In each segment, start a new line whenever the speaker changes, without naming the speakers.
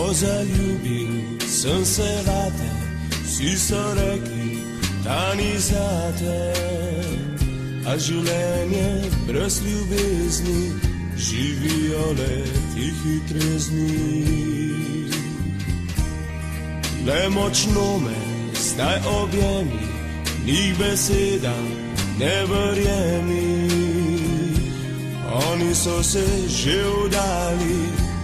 Ko zaljubil sem se vate, vsi so rekli, da ni zate. A življenje brez ljubezni živijo le tihi trezni. Le močno me zdaj objemi, njih besedam ne verjemi. Oni so se že vdali,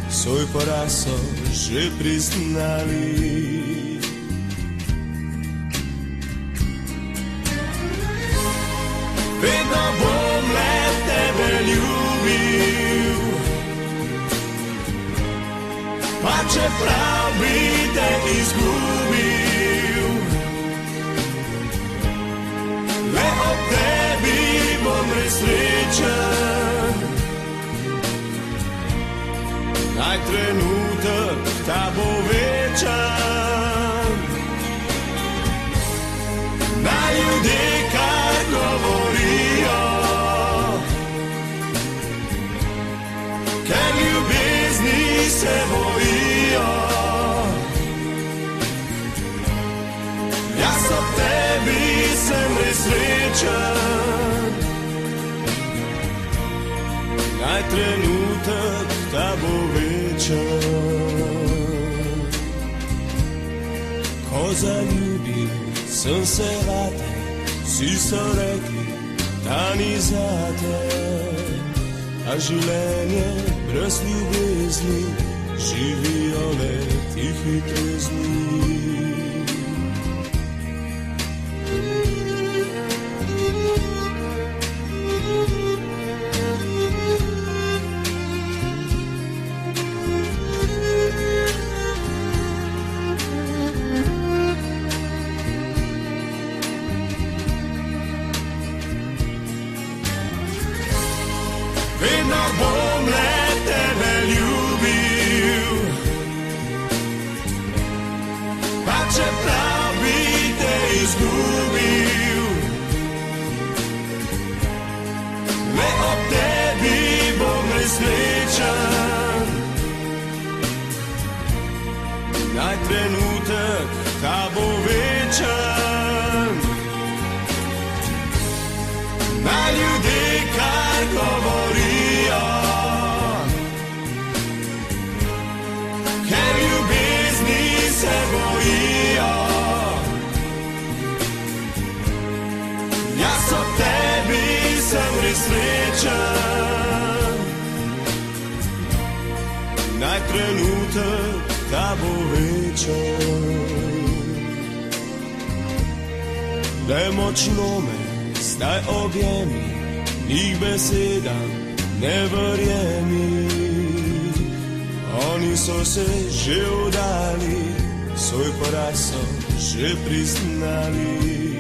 svoj poraz so že priznali. Vedno bom le tebe ljubil, pa čeprav bi te izgubil. Le ob tebi bom res srečen, naj trenutek ta bo večen. Naj ljudje kar govorijo, ker ljubezni se bojijo. Jaz ob tebi sem res srečen, naj trenutek ta bo večen. Ko zaljubil sem se vate, vsi so rekli, da ni zate. A življenje brez ljubezni živijo le tihi trezni. Vedno bom le tebe ljubil, pa čeprav bi te izgubil. Le ob tebi bom res srečen, naj trenutek ta bo večen. Naj ljudje kar govorijo, ker ljubezni se bojijo. Jaz ob tebi sem res srečen, naj trenutek ta bo večen. Le močno me zdaj objemi, njih besedam ne verjemi. Oni so se že vdali, svoj poraz so že priznali.